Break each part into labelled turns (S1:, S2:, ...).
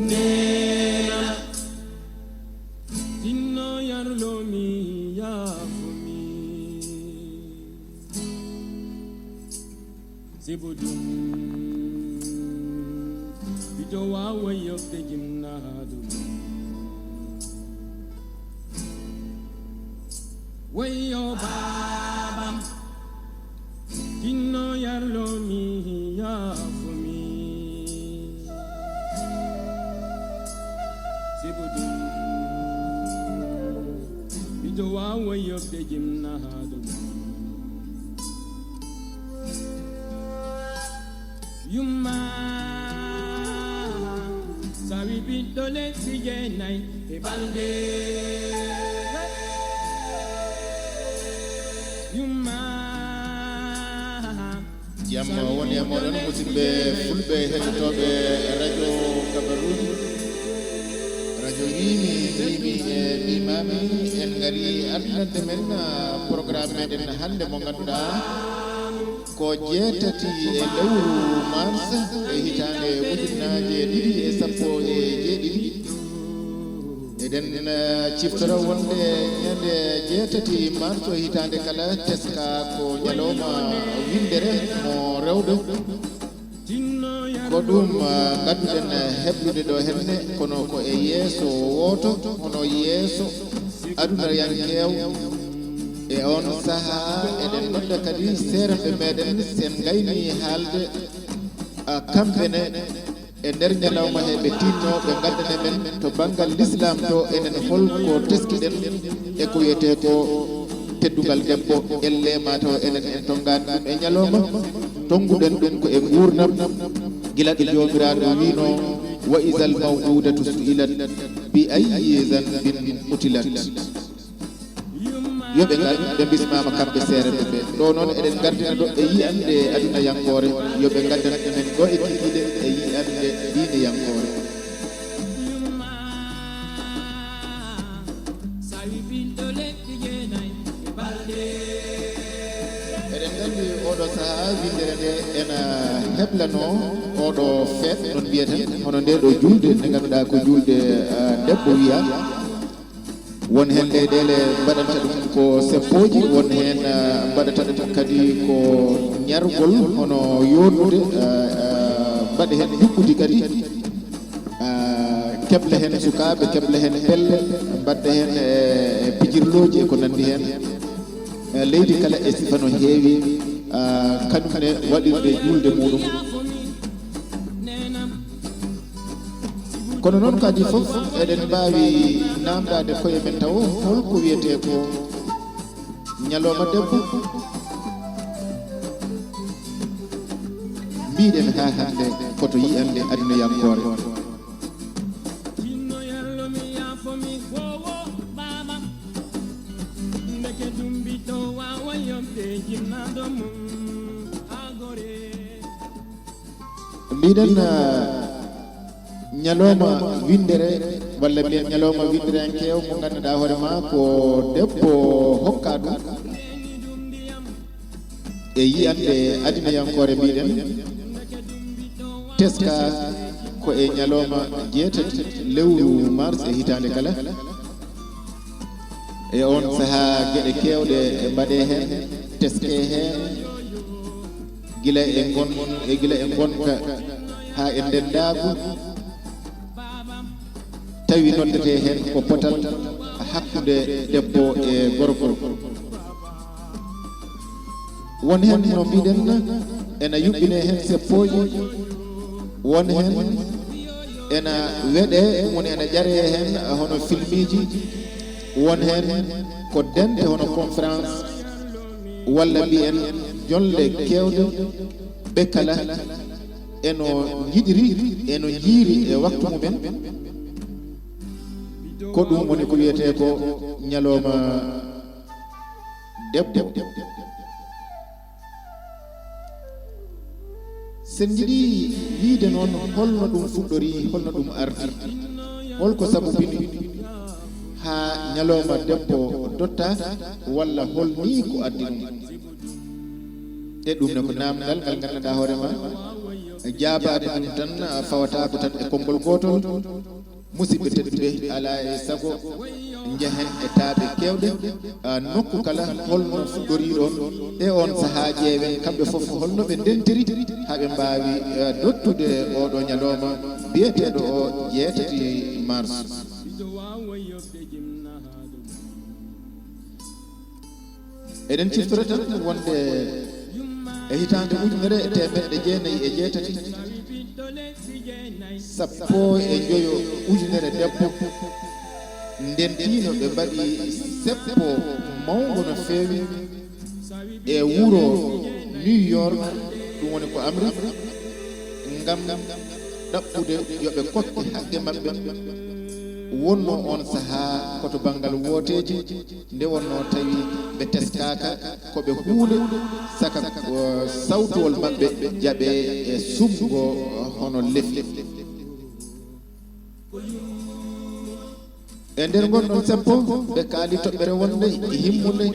S1: nena tinno yarlomi yafumi zibudum bido wawa yofte jimnadu wayo babam tinno yarlomi yafumi zibudum bido wawa yofte jimnadu Yuma sawi bidole sijenai e balde Yuma
S2: jamma woni e moɗon musidɓe fulɓe heɗotoɓe radio Kabaruji radio yimi e mimami en gari ardande men programme meɗen hande mo ganduɗa ko jeetati e lewru mars e hitande ujunnaje ɗiɗi e sappo e jeeɗiɗi eɗen ciftoro wonde ñande jeetati mars e hitande kala teska ko ñalawma windere mo rewɓe ko ɗum ganduɗen heblude ɗo henne kono ko e yeeso woto hono yeeso aduna yankew e on saha eɗen nodda kadi seeremɓe meɗen sen gayni haalde kamɓene e nder ñalawma he ɓe tinno ɓe gaddane men to banggal l'islam to enen holko teskiɗen e ko wiyete ko teddugal debbo elle mataw enen en tongani ɗum e ñalawma tonguɗen ɗum ko e gurnam gila ɗo jomiraɗo wino wa isal mawudatu su'ilat bi ayyi zanbin utilat yoɓe ngal ɓe bismama kamɓe seereɓe ɓe ɗo noon eɗen gardina ɗo e yiyande aduna yankore yoɓe gaddana ɗumen ɗo e kikiɗe e yiyande diine yankore eɗen gandi oɗo saaha windere nde ena heblano oɗo feet noon mbiyeten hono nde ɗo julde nde ganduɗa ko julde debbo wiya won hen leyɗele mbaɗanta ɗum ko seppoji won hen mbaɗata ɗum kadi ko ñargol hono yonnude mbaɗa hen hikkude kadi keɓla hen sukaɓe keɓla hen pelle mbadda hen pijirloji e ko nandi hen leydi kala e sifa no heewi kañumne waɗirde julde muɗum kono noon kadi fof eɗen mbawi namdade koye men taw holko wiyete ko ñalawma debbo mbiɗen ha hande koto yiyande aduna yankore mbiɗen ñalawma windere walla mbiyen ñalawma windere en kew mo ganduɗa hoorema ko debbo hokka ɗum e yiyande aduna yankore mbiɗen teska ko e ñalawma jeetati lewru mars e hitande kala e on saaha gueɗe kewɗe e mbaɗe hen teske hen gila e gonka ha e ndendagu tawi noddete hen ko potal hakkude debbo e gorko won hen no mbiɗen ena yuɓɓine hen seppoji won hen ena weɗe woni ena ƴare hen hono filmiji won hen ko dente hono conférence walla mbiyen jolle kewɗe ɓe kala eno jiɗiri eno jiiri e waktu mumen ko ɗum woni ko wiyete ko ñalawma debbo sen jiɗi wiide noon holno ɗum fuɗɗori holno ɗum ardi holko sabubini ha ñalawma debbo dotta walla holni ko addi ɗum e ɗum ne ko namdal ngal ganduɗa hoorema jaabade ɗum tan fawata ko tan e konngol gotol musidɓe tedduɓe ala e sago jehen e taaɓe kewɗe nokku kala holno fuɗɗoriɗon e on saaha ƴeewen kamɓe fof holno ɓe ndentiri haɓe mbawi dottude oɗo ñalawma biyeteɗo o 7 mars eɗen ciftora tan wonde e hitande 1998 sappo e joyo ujunere debbo ndentino ɓe mbaɗi seppo mawgo no feewi e wuro New York ɗum woni ko Amérique ngam ɗaɓɓude yoɓe kokke haqqe maɓɓe wonno on saha koto banggal woteji nde wonno tawi ɓe teskaka koɓe huule saka sawtowol maɓɓe jaɓe e sumgo hono lefi e nder gonɗon sempo ɓe kaali toɓɓere wonde e himmude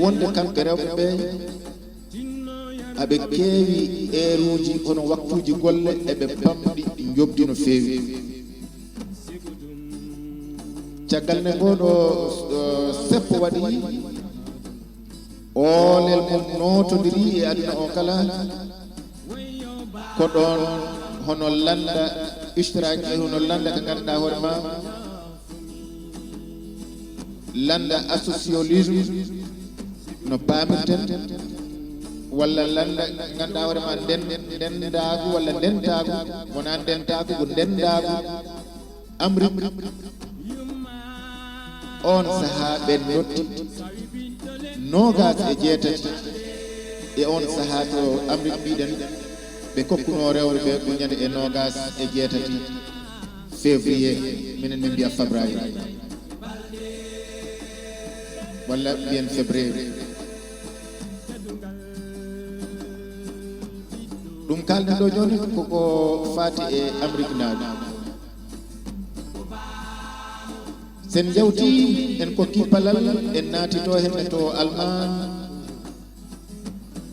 S2: wonde kamɓe rewɓe ɓe aɓe keewi eeruji hono waktuji golle eɓe pamɗi jobdi no feewi caggal nde ngoɗo seppo waɗi oolel mum notodiri e aduna o kala ko ɗon hono landa istiraki e hono landa ko ganduɗa hoore ma landa associalisme no paamirten walla landa ganduɗa hoore ma ndendagu walla ndentagu wona ndentagu ko ndendagu Amérique on saha ɓe dotti 28 e on saha to Amérique mbiɗen ɓe kokkuno rewɓe ɓe ko ñande e 28 février minen min mbiya février walla mbiyen février ɗum kalden ɗo joni koko fati e Amérique naaɓe sen jawti en kokki palal en naati to henne to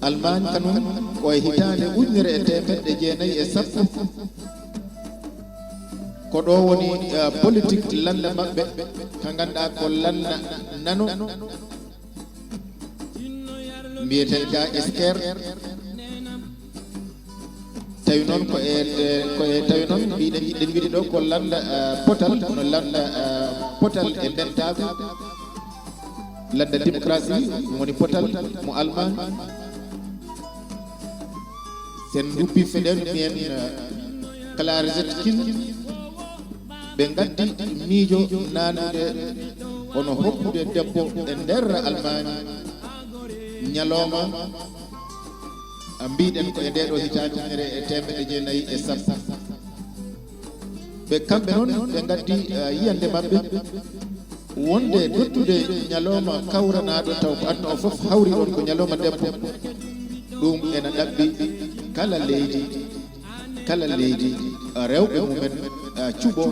S2: Allemagne kanum koye hitande 1910 ko ɗo woni politique landa maɓɓe ka ganduɗa ko landa nano mbiyeten ga esker tawi noon koye tawi noon mbiɗen jiɗɗen wiide ɗo ko landa potal no landa potal e ndentago landa démocratie ɗum woni potal mo Allemagne sen dubbi feɗen mbiyen Clarisette ɓe gaddi miijo nanude hono hokkude debbo e nder Allemagne ñalawma mbiɗen ko e ndeɗo hitande 1910 ɓe kamɓe noon ɓe gaddi yiyande maɓɓe wonde dottude ñalawma kawranaɗo taw ko aduna o foof hawri ɗon ko ñalawma debbo ɗum ena ɗaɓɓi kala leydi rewɓe mumen cuɓo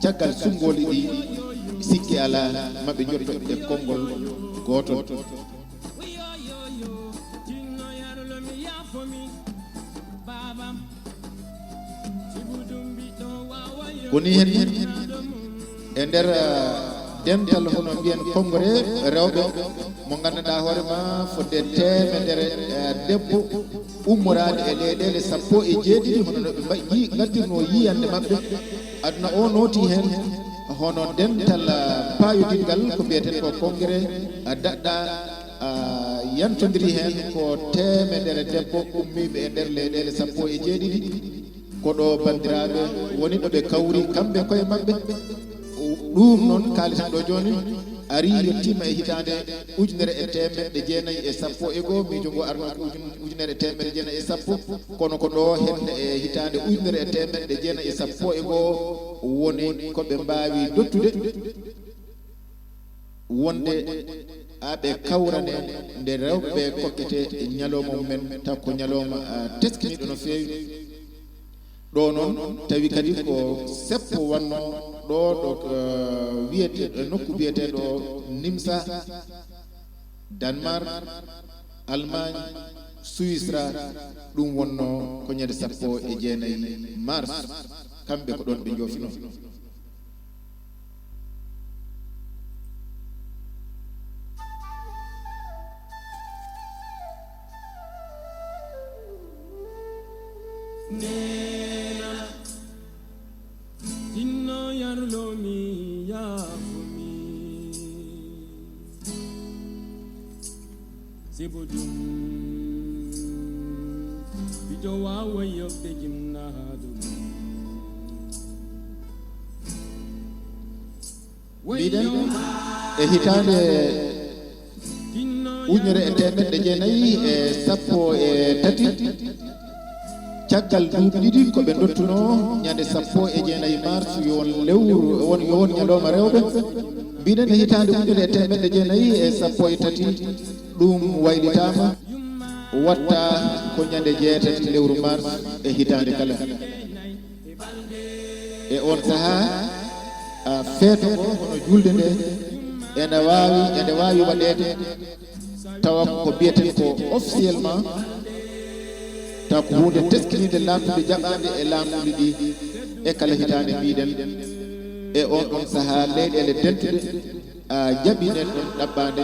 S2: caggal sumgoli ɗi sikki ala maɓe jotto e konngol gotol woni hen e nder dental hono mbiyen congrès rewɓe mo ganduɗa hoorema fodde temedere debbo ummorade e leyɗele 17 hono noɓe gaddirno yiyande maɓɓe aduna o nooti hen hono dental payodingal ko mbiyeten ko congrès daɗɗa yantodiri hen ko temedere debbo ummiɓe e nder leyɗele 17 ko ɗo bandiraɓe woni ɗo ɓe kawri kamɓe koye maɓɓe ɗum noon kaliten ɗo joni ari yettima e hitande 1910 miijo ngo arno 1910 kono ko ɗo hende e hitande 1910 woni koɓe mbawi dottude wonde aɓe kawrane nde rewɓe ɓe kokkete ñalawma mumen taw ko ñalawma teskiniɗo no fewi ɗo noon tawi kadi ko seppo wanno ɗo wiyete nokku biyeteɗo Nimsa Danemark Allemagne suisra ɗum wonno ko ñande 19 mars kamɓe ko ɗon ɓe joofino
S1: Nena Dinno yarlomi yafumi Sibudum Bito wawa yokte jimnahadum
S2: mbiɗen e hitande ujunere e temedde jeenayyi e sappo e tati caggal duuɓi ɗiɗi ko ɓe dottuno ñande 19 mars yo won lewru yo won ñalowma rewɓe mbiɗen e hitande ujunere e temedde jeenayyi e sappo e tati ɗum waylitama watta ko ñande 6 lewru mars e hitande kala e on saaha feeto ko hono julde nde ene wawi waɗede tawa ko biyeten ko officiellement taw ko hunde teskinide lamdude jaɓande e lamdude ɗi e kala hitande mbiɗen e on ɗon saaha leyɗele dentude jaɓinen ɗon ɗaɓɓade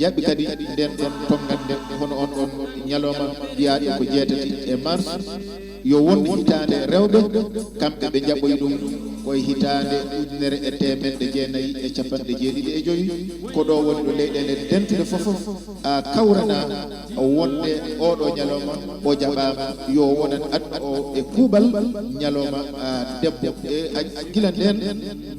S2: jaɓi kadi nden ɗon tongande hono on ɗon ñalowma mbiyaɗo ko 6 mars yo wonde hitande rewɓe kamɓe ɓe jaɓoyi ɗum koye hitande ujunere e temedde jeenayyi e capanɗe jeeɗiɗi e joyi ko ɗo woni ɗo leyɗele dentude fofof kawrana wonde oɗo ñalowma o jaɓama yo wonan aduna o e kuuɓal ñalowma debbo e gila nden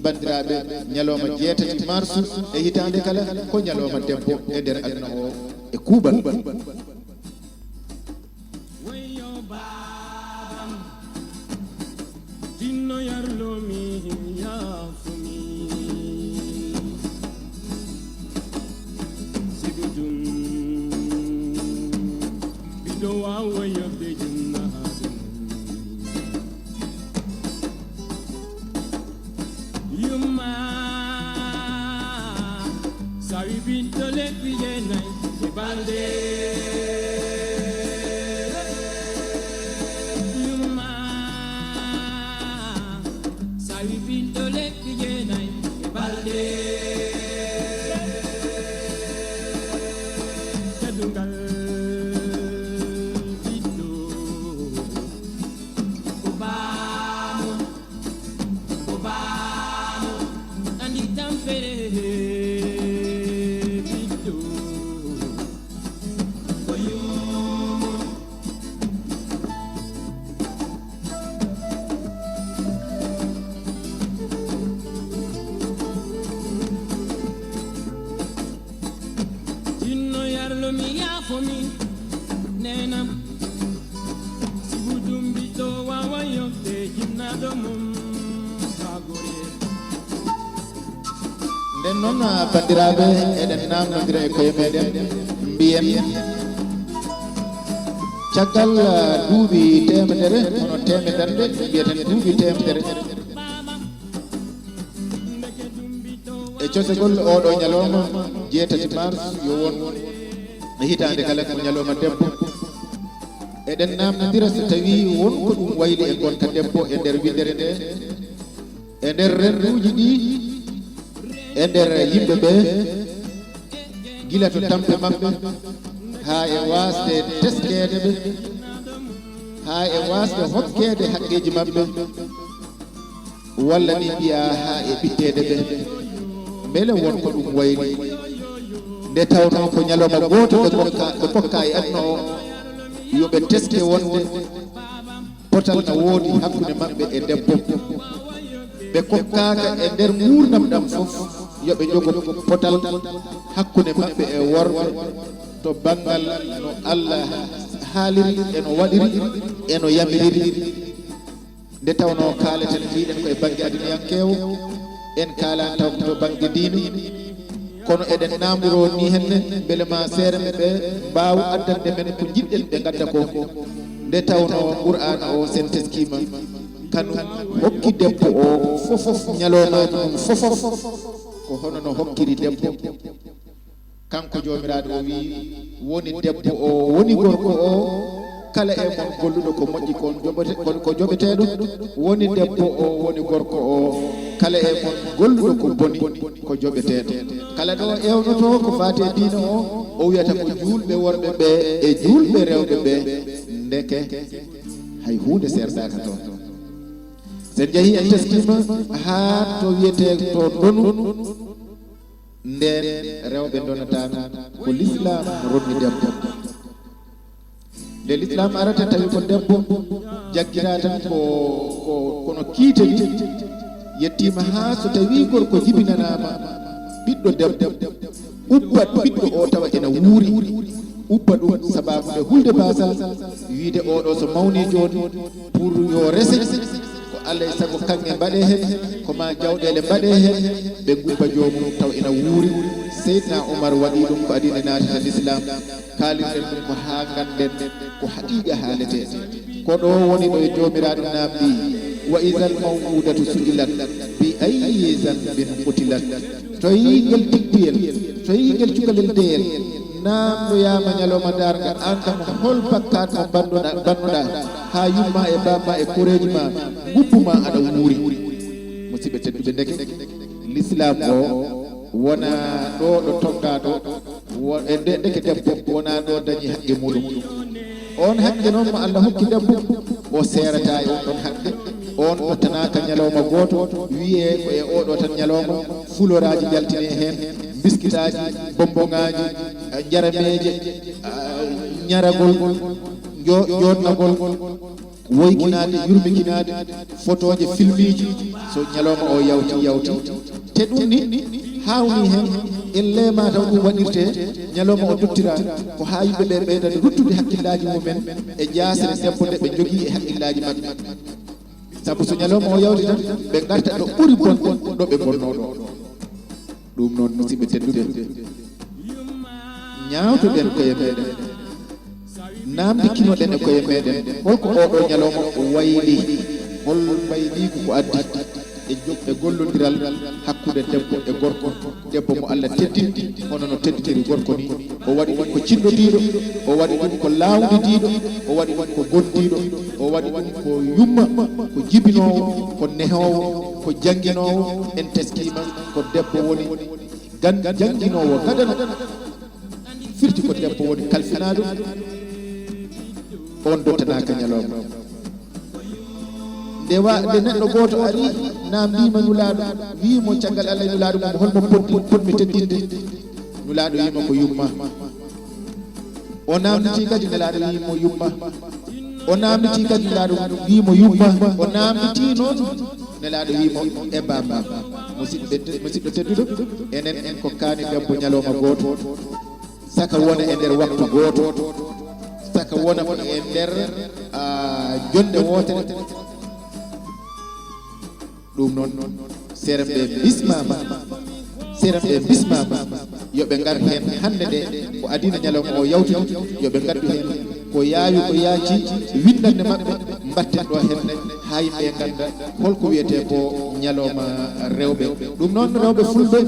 S2: bandiraɓe ñalowma 6 mars e hitande kala ko ñalowma debbo e nder aduna o e kuuɓal
S1: Dinno yarlomi yafumi Sibudum Bido wawa yokte jimnahadum Yuma Sawi binto lepi jenay e balde
S2: nden noon bandiraɓe eɗen namdodira e koye meɗen mbiyen caggal duuɓi temedere hono temedande mbiyeten duuɓi temedere e cosegol oɗo ñalowma 6 mars yo won hitande kala ko ñalowma debbo eɗen namdodira so tawi wonko ɗum wayli e gonka debbo e nder windere nde e nder renduji ɗi e nder yimɓe ɓe gila to tampe maɓɓe ha e wasde teskede ɓe ha e wasde hokkede haqqeji maɓɓe walla ni mbiya ha e ɓittede ɓe beele wonko ɗum wayli nde tawno ko ñalowma goto ɓe kokka e aduna o yoɓe teske wonde potal na woodi hakkude maɓɓe e debbo ɓe kokkaka e nder gurdam ɗam fof yoɓe jogo potal hakkude maɓɓe e worɓe to banggal no Allah haaliri eno waɗiri eno yamiriri nde tawno kaleten mbiɗen koye banggue aduniyankewo en kalani taw to banggue diine kono eɗen namdoro ni henne beele ma seere ɓe mbawa addande men ko jiɗɗen ɓe gadda ko nde tawno Qur'an o sen teskima kanu hokki debbo o fofof ñalowmaji ɗum fofof ko hono no hokkiri debbo kanko jomiraɗo o wi woni debbo o woni gorko o kala e mon golluɗo ko moƴƴi ko joɓeteɗo woni debbo o woni gorko o kala e mon golluɗo ko boni ko joɓeteɗo kala ɗo ewnoto ko fate diina o wiyata ko julɓe worɓe ɓe e julɓe rewɓe ɓe ndeke hay hunde serdaka toon sen jeehi en teskima ha to wiyete to donu nden rewɓe donatano ko l'islam ronni debbo nde l'islam arata tawi ko debbo jaggira tan kono kiite ni yettima ha so tawi gorko jibinanama ɓiɗɗo debbo ubbat ɓiɗɗo o tawa ena wuuri ubba ɗum sababude hulde basal wiide oɗo so mawni joni pour yo rese ko Allah e sago kanŋe mbaɗe hen koma jawɗele mbaɗe hen ɓe gubba jomum taw ina wuuri Seydina Oumar waɗi ɗum ko adina natata l'islam kalirɗen ɗum ko ha ganden ko haqiqa haalete ko ɗo woni ɗo e jomiraɗo namdi wa idal mawudatu su'ilat bi ayyi zanbin qutilat to yi ngel tigguyel to yi ngel cukalel deyel namdoyama ñalawma darga an kam hol bakkat mo bannoɗa ha yumma e bamma e koreji ma gubbuma aɗa wuuri musidɓe tedduɓe ndeke l'islam o wona ɗo ɗo toggaɗo e ndeke debbo wona ɗo dañi haqqe muɗum on haqqe noon mo Allah hokki debbo o serata e on ɗon haqqe on ɗo tanaka ñalawma goto wiye ko e oɗo tan ñalawma fuloraji jaltine hen biskitaji bonboŋaji jarameje ñaragol jodnagol woykinade yurmikinade photoje filmiji so ñalawma o yawti te ɗum ni hawni hen elle ma taw ɗum waɗirte ñalawma o duttira ko ha yimɓe ɓe ɓeydade ruttude hakkillaji mumen e jasre debbo nde ɓe jogui e hakkillaji mabɓe sabu so ñalawma o yawti tan ɓe garta ɗo ɓuuri bonɗon ɗo ɓe bonnoɗo ɗum noon musidɓe tedduɓe ñawtoɗen koye meɗen namdikinoɗen e koye meɗen holko oɗo ñalawma o wayli hol mbayliku ko addi e gollodiral hakkude debbo e gorko debbo mo Allah teddinti hono no tedditiri gorko ni o waɗi ɗum ko cinɗodiɗo o waɗi ɗum ko lawdidiɗo o waɗi ɗum ko gondiɗo o waɗi ɗum ko yumma ko jibinowo ko nehowo ko jangguinowo en teskima ko debbo woni jangguinowo gadana firti ko debbo woni kalfinaɗo on dottanaka ñalawma nde neɗɗo goto ari namdima nulaɗo wimo caggal Allah nulaɗo mum holmo potmi teddinde nulaɗo wima ko yumma o namditi kadi nelaɗo wimo yumma o namditi kadi nelaɗo wimo yumma o namditi noon nelaɗo wimo e bamma musidɗo tedduɗo enen en ko kaani debbo ñalawma goto saka wona e nder waktu goto saka wona e nder jonde wotere ɗum noon seremɓe bismama yoɓe gar hen hande nde ko adina ñalawma o yawtidi yoɓe gaddu hen ko yaawi ko yaaci windande mabɓe mbatten ɗo henne ha yimɓe ganda holko wiyete ko ñalawma rewɓe ɗum noon rewɓe fulɓe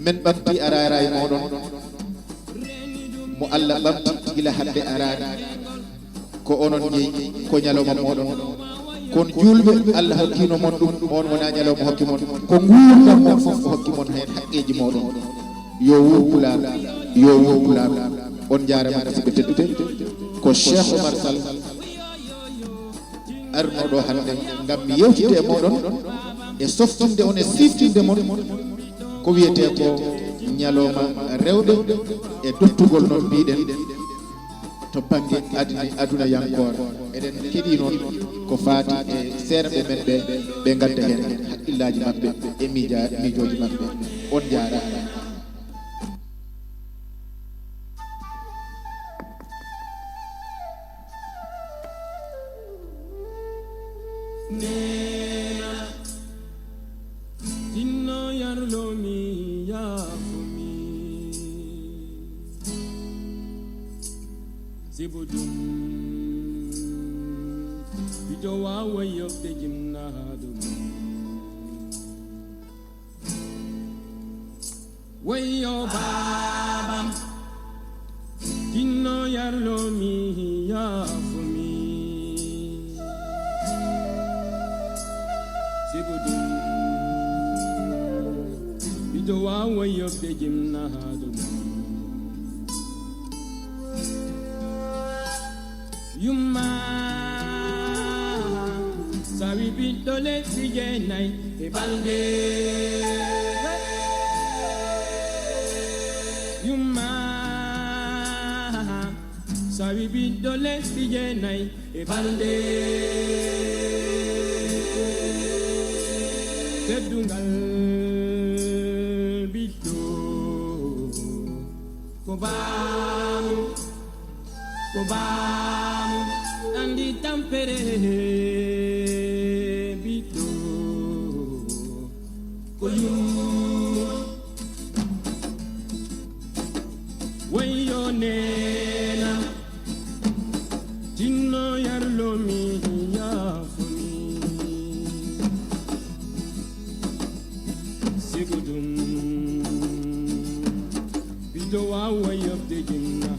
S2: men ɓamti arara e moɗon mo Allah ɓamti gila hande arani ko onon jeeyi ko ñalawma moɗon kon julɓe Allah hokkino mon ɗum on wona ñalawma hokki mon ko gurdam mon fof hokki mon hen haqqeji moɗon yo wurpulaɓe on jarama musidɓe tedduɓe ko Cheikh Oumar Sall arnoɗo hande gam mi yewtide e moɗon e softinde on e siftinde mon ko wiyete ko ñalawma rewɓe e dottugol noon mbiɗen to banggue aduna yankore eɗen keeɗi noon ko faati e serɓe men ɓe gadda hen haqqillaji mabɓe e miijoji mabɓe on jarama
S1: Sibudum Bijowa way of the gymnadum Way your ya for me. Sigudum, Bido wa way of the gymna hadum. Yuma, sabi bido let sige nai e balde. Yuma, sabi bido let sige nai e balde. Kedungal bido, kobam, andi tampere bido, koyum, wayo nena, jinno yarlomi ya fumi. Sigudum, bido wa way of the gymna.